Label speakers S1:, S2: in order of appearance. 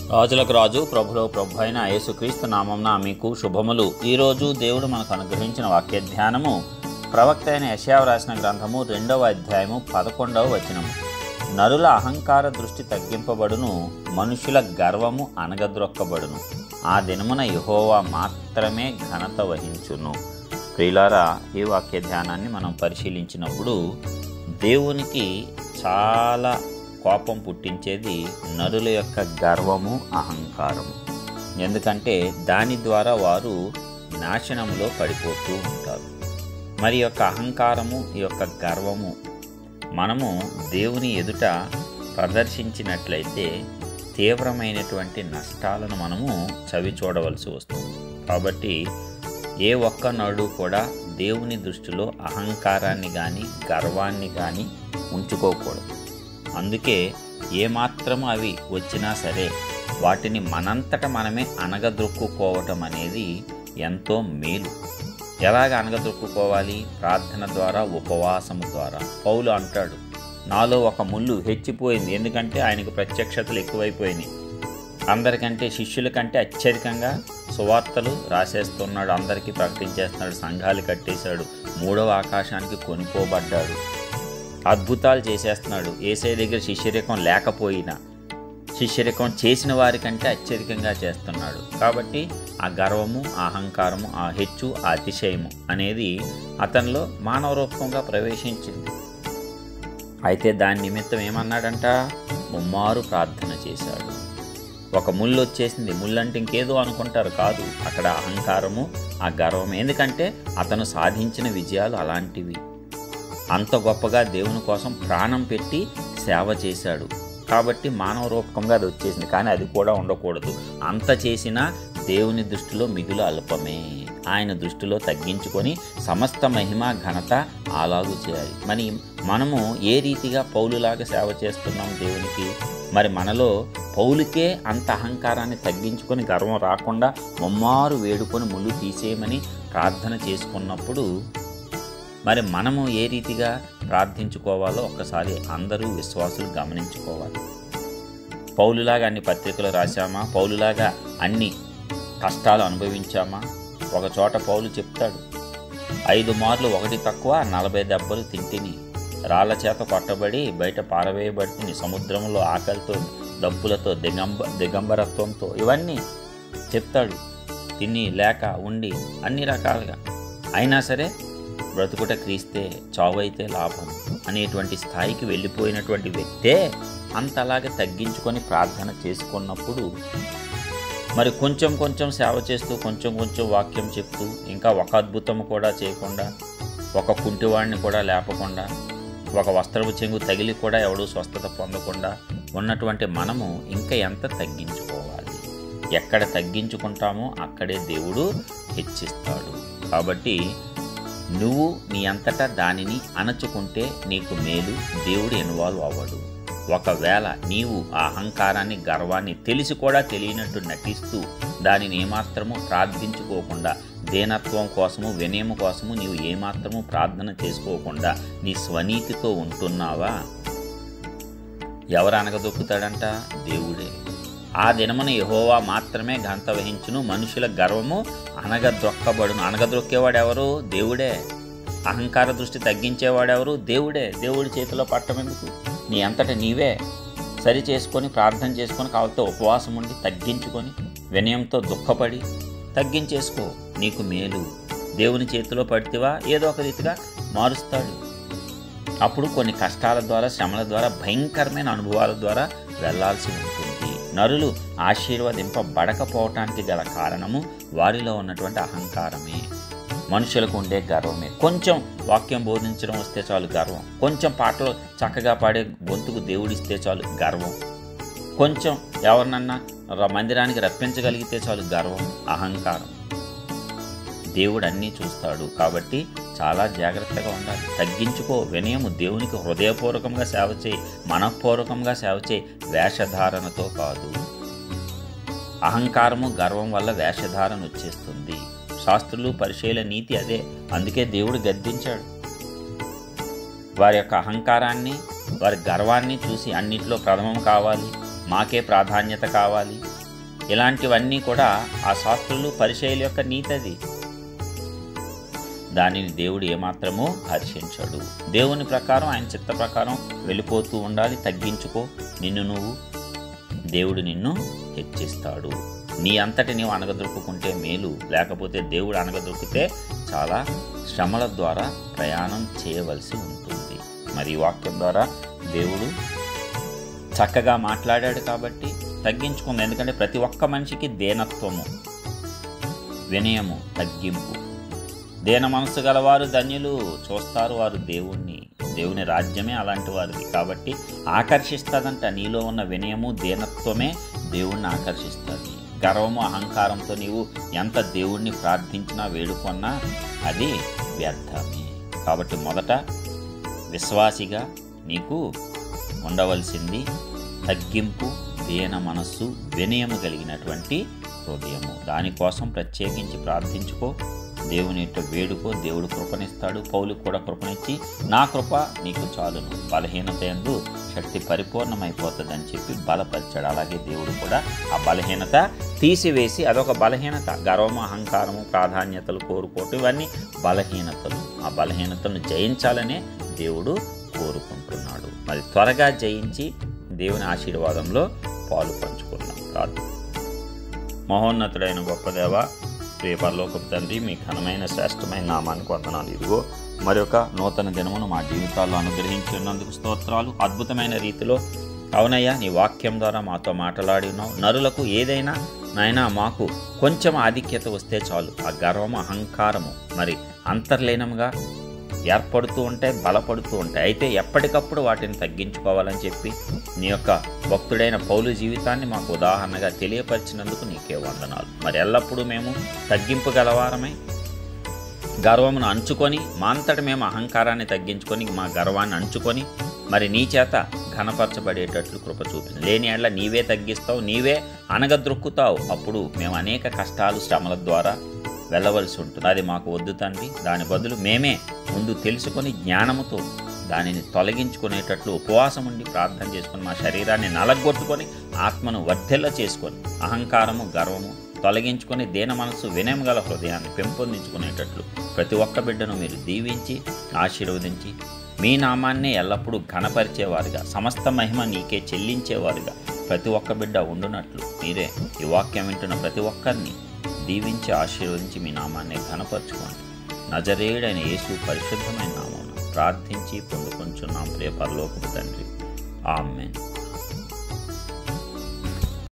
S1: రాజులకు రాజు ప్రభులో ప్రభు అయిన యేసుక్రీస్తు నామమున మీకు శుభములు. ఈరోజు దేవుడు మనకు అనుగ్రహించిన వాక్య ధ్యానము ప్రవక్త అయిన యెషయా రాసిన గ్రంథము 2వ అధ్యాయము 11వ వచనము. నరుల అహంకార దృష్టి తగ్గింపబడును, మనుషుల గర్వము అణగద్రొక్కబడును. ఆ దినమున యెహోవా మాత్రమే ఘనత వహించును. ప్రియులారా, ఈ వాక్య ధ్యానాన్ని మనం పరిశీలించినప్పుడు దేవునికి చాలా కోపం పుట్టించేది నరుల యొక్క గర్వము, అహంకారము. ఎందుకంటే దాని ద్వారా వారు నాశనంలో పడిపోతూ ఉంటారు. మరి యొక్క అహంకారము, ఈ యొక్క గర్వము మనము దేవుని ఎదుట ప్రదర్శించినట్లయితే తీవ్రమైనటువంటి నష్టాలను మనము చవి చూడవలసి వస్తుంది. కాబట్టి ఏ ఒక్క నరుడు కూడా దేవుని దృష్టిలో అహంకారాన్ని కానీ గర్వాన్ని కానీ ఉంచుకోకూడదు. అందుకే ఏమాత్రము అవి వచ్చినా సరే వాటిని మనంతట మనమే అణగద్రొక్కుకోవటం అనేది ఎంతో మేలు. ఎలాగ అణగద్రొక్కుకోవాలి? ప్రార్థన ద్వారా, ఉపవాసము ద్వారా. పౌలు అంటాడు, నాలో ఒక ముళ్ళు హెచ్చిపోయింది. ఎందుకంటే ఆయనకు ప్రత్యక్షతలు ఎక్కువైపోయినాయి. అందరికంటే, శిష్యుల కంటే అత్యధికంగా సువార్తలు రాసేస్తున్నాడు, అందరికీ ప్రకటించేస్తున్నాడు, సంఘాలు కట్టేశాడు, 3వ ఆకాశానికి కొనిపోబడ్డాడు, అద్భుతాలు చేసేస్తున్నాడు. యేసయ్య దగ్గర శిష్యరికం లేకపోయినా శిష్యరికం చేసిన వారికంటే అత్యధికంగా చేస్తున్నాడు. కాబట్టి ఆ గర్వము, ఆ అహంకారము, ఆ హెచ్చు, ఆ అతిశయము అనేది అతనిలో మానవ రూపంగా ప్రవేశించింది. అయితే దాని నిమిత్తం ఏమన్నాడంట? ముమ్మారు ప్రార్థన చేశాడు. ఒక ముళ్ళు వచ్చేసింది. ముళ్ళు అంటే ఇంకేదో అనుకుంటారు, కాదు, అక్కడ అహంకారము, ఆ గర్వం. ఎందుకంటే అతను సాధించిన విజయాలు అలాంటివి. అంత గొప్పగా దేవుని కోసం ప్రాణం పెట్టి సేవ చేశాడు. కాబట్టి మానవ రూపకంగా అది వచ్చేసింది. కానీ అది కూడా ఉండకూడదు. అంత చేసినా దేవుని దృష్టిలో మిగులు అల్పమే. ఆయన దృష్టిలో తగ్గించుకొని సమస్త మహిమ, ఘనత అలాగూ చేయాలి. మరి మనము ఏ రీతిగా పౌలులాగా సేవ చేస్తున్నాం దేవునికి? మరి మనలో పౌలుకే అంత అహంకారాన్ని తగ్గించుకొని గర్వం రాకుండా ముమ్మారు వేడుకొని ముళ్ళు తీసేయమని ప్రార్థన చేసుకున్నప్పుడు మరి మనము ఏ రీతిగా ప్రార్థించుకోవాలో ఒక్కసారి అందరూ విశ్వాసులు గమనించుకోవాలి. పౌలులాగా అన్ని పత్రికలు రాశామా? పౌలులాగా అన్ని కష్టాలు అనుభవించామా? ఒక చోట పౌలు చెప్తాడు, 5 మార్లు 1 తక్కువ 40 దెబ్బలు తింటిని, రాళ్ల చేత కొట్టబడి బయట పారవేయబడిని, సముద్రంలో ఆకలితో, దప్పులతో, దిగంబరత్వంతో, ఇవన్నీ చెప్తాడు. తిని లేక ఉండి అన్ని రకాలుగా. అయినా సరే బ్రతుకుట క్రీస్తే, చావైతే లాభం అనేటువంటి స్థాయికి వెళ్ళిపోయినటువంటి వ్యక్తే అంతలాగా తగ్గించుకొని ప్రార్థన చేసుకున్నప్పుడు మరి కొంచెం కొంచెం సేవ చేస్తూ, కొంచెం కొంచెం వాక్యం చెప్తూ, ఇంకా ఒక అద్భుతం కూడా చేయకుండా, ఒక కుంటివాడిని కూడా లేపకుండా, ఒక వస్త్రపు చెంగు తగిలి కూడా ఎవడూ స్వస్థత పొందకుండా ఉన్నటువంటి మనము ఇంకా ఎంత తగ్గించుకోవాలి? ఎక్కడ తగ్గించుకుంటామో అక్కడే దేవుడు హెచ్చిస్తాడు. కాబట్టి నువ్వు నీ అంతటా దానిని అణచుకుంటే నీకు మేలు. దేవుడు ఇన్వాల్వ్ అవ్వడు. ఒకవేళ నీవు ఆ అహంకారాన్ని, గర్వాన్ని తెలిసి కూడా తెలియనట్టు నటిస్తూ దానిని ఏమాత్రము ప్రార్థించుకోకుండా, దీనత్వం కోసము, వినయము కోసము నీవు ఏమాత్రము ప్రార్థన చేసుకోకుండా నీ స్వనీతితో ఉంటున్నావా? ఎవరు అనగదొక్కుతాడంట? దేవుడే. ఆ దినమున యెహోవా మాత్రమే ఘనత వహించును, మనుషుల గర్వము అణగద్రొక్కబడును. అణగద్రొక్కేవాడెవరు? దేవుడే. అహంకార దృష్టి తగ్గించేవాడెవరు? దేవుడే. దేవుడి చేతిలో పట్టమెందుకు? నీ అంతట నీవే సరి చేసుకొని, ప్రార్థన చేసుకొని, కావాలితే ఉపవాసం ఉండి తగ్గించుకొని, వినయంతో దుఃఖపడి తగ్గించేసుకో. నీకు మేలు. దేవుని చేతిలో పడితేవా ఏదో ఒక రీతిగా మారుస్తాడు. అప్పుడు కొన్ని కష్టాల ద్వారా, శ్రమల ద్వారా, భయంకరమైన అనుభవాల ద్వారా వెళ్లాల్సి ఉంటుంది. నరులు ఆశీర్వదింపబడకపోవటానికి గల కారణము వారిలో ఉన్నటువంటి అహంకారమే, మనుషులకు ఉండే గర్వమే. కొంచెం వాక్యం బోధించడం వస్తే చాలు గర్వం. కొంచెం పాటలు చక్కగా పాడే గొంతుకు దేవుడిస్తే చాలు గర్వం. కొంచెం ఎవరినన్నా మందిరానికి రప్పించగలిగితే చాలు గర్వం, అహంకారం. దేవుడు అన్నీ చూస్తాడు. కాబట్టి చాలా జాగ్రత్తగా ఉండాలి. తగ్గించుకో. వినయము. దేవునికి హృదయపూర్వకంగా సేవ చేయి, మనఃపూర్వకంగా సేవ చేయి, వేషధారణతో కాదు. అహంకారము, గర్వం వల్ల వేషధారణ వచ్చేస్తుంది. శాస్త్రులు, పరిచయుల నీతి అదే. అందుకే దేవుడు గద్దించాడు. వారి యొక్క అహంకారాన్ని, వారి గర్వాన్ని చూసి అన్నిట్లో ప్రథమం కావాలి, మాకే ప్రాధాన్యత కావాలి. ఇలాంటివన్నీ కూడా ఆ శాస్త్రులు పరిచయుల యొక్క నీతది. దానిని దేవుడు ఏమాత్రమూ హర్షించడు. దేవుని ప్రకారం, ఆయన చిత్త ప్రకారం వెళ్ళిపోతూ ఉండాలి. తగ్గించుకో, నిన్ను నువ్వు, దేవుడు నిన్ను హెచ్చిస్తాడు. నీ అంతటి నీవు అణగదొరుకుంటే మేలు, లేకపోతే దేవుడు అణగదొరికితే చాలా శ్రమల ద్వారా ప్రయాణం చేయవలసి ఉంటుంది. మరి ఈ వాక్యం ద్వారా దేవుడు చక్కగా మాట్లాడాడు కాబట్టి తగ్గించుకుంది. ఎందుకంటే ప్రతి ఒక్క మనిషికి దేనత్వము, వినయము, తగ్గింపు. దేన మనసు గలవారు ధన్యులు, చూస్తారు వారు దేవుణ్ణి. దేవుని రాజ్యమే అలాంటి వారిది. కాబట్టి ఆకర్షిస్తుందంట. నీలో ఉన్న వినయము, దేనత్వమే దేవుణ్ణి ఆకర్షిస్తుంది. గర్వము, అహంకారంతో నీవు ఎంత దేవుణ్ణి ప్రార్థించినా వేడుకున్నా అది వ్యర్థమే. కాబట్టి మొదట విశ్వాసిగా నీకు ఉండవలసింది తగ్గింపు, దేన మనస్సు, వినయము కలిగినటువంటి హృదయము. దానికోసం ప్రత్యేకించి ప్రార్థించుకో, దేవుని యొక్క వేడుకో. దేవుడు కృపనిస్తాడు. పౌలుకు కూడా కృపనిచ్చి నా కృప నీకు చాలును, బలహీనత యందు శక్తి పరిపూర్ణమైపోతుందని చెప్పి బలపరిచాడు. అలాగే దేవుడు కూడా ఆ బలహీనత తీసివేసి, అదొక బలహీనత, గర్వము, అహంకారము, ప్రాధాన్యతలు కోరుకోవటం, ఇవన్నీ బలహీనతలు. ఆ బలహీనతలను జయించాలనే దేవుడు కోరుకుంటున్నాడు. మరి త్వరగా జయించి దేవుని ఆశీర్వాదంలో పాలు పంచుకున్నాం. ప్రార్థన. మహోన్నతుడైన గొప్ప దేవ, ప్రియ పరలోకపు తండ్రి, మీ ఘనమైన శ్రేష్టమైన నామానికి వందనాలు. ఇదిగో మరొక నూతన దినమును మా జీవితాల్లో అనుగ్రహించి ఉన్నందుకు స్తోత్రాలు. అద్భుతమైన రీతిలో అవునయ్యా, నీ వాక్యం ద్వారా మాతో మాట్లాడి ఉన్నావు. నరులకు ఏదైనా నాయనా మాకు కొంచెం ఆధిక్యత వస్తే చాలు, ఆ గర్వము, అహంకారము మరి అంతర్లీనంగా ఏర్పడుతూ ఉంటాయి, బలపడుతూ ఉంటాయి. అయితే ఎప్పటికప్పుడు వాటిని తగ్గించుకోవాలని చెప్పి నీ యొక్క భక్తుడైన పౌలు జీవితాన్ని మాకు ఉదాహరణగా తెలియపరిచినందుకు నీకే వందనాలు. మరి ఎల్లప్పుడూ మేము తగ్గింపు గలవారమై గర్వమును అంచుకొని, మా అంతట మేము అహంకారాన్ని తగ్గించుకొని, మా గర్వాన్ని అంచుకొని మరి నీ చేత ఘనపరచబడేటట్లు కృప చూపింది. లేని ఎడల నీవే తగ్గిస్తావు, నీవే అనగద్రొక్కుతావు. అప్పుడు మేము అనేక కష్టాలు, శ్రమల ద్వారా వెళ్ళవలసి ఉంటుంది. అది మాకు వద్దు తండ్రి. దాని బదులు మేమే ముందు తెలుసుకొని జ్ఞానముతో దానిని తొలగించుకునేటట్లు ఉపవాసం ఉండి ప్రార్థన చేసుకొని, మా శరీరాన్ని నలగొట్టుకొని, ఆత్మను వర్ధిల్ల చేసుకొని, అహంకారము, గర్వము తొలగించుకొని, దేన మనస్సు, వినయం గల హృదయాన్ని పెంపొందించుకునేటట్లు ప్రతి ఒక్క బిడ్డను మీరు దీవించి ఆశీర్వదించి, మీ నామాన్నే ఎల్లప్పుడూ ఘనపరిచేవారుగా, సమస్త మహిమ నీకే చెల్లించేవారుగా ప్రతి ఒక్క బిడ్డ ఉండునట్లు మీరే ఈ వాక్యం వింటున్న ప్రతి ఒక్కరిని దీవించి ఆశీర్వదించి మీ నామాన్ని ఘనపరచుకోండి. నజరేయుడైన యేసు పరిశుద్ధమైన నామమున ప్రార్థించి పొందుకొంచున్నాం ప్రియ పరలోకపు తండ్రి. ఆమేన్.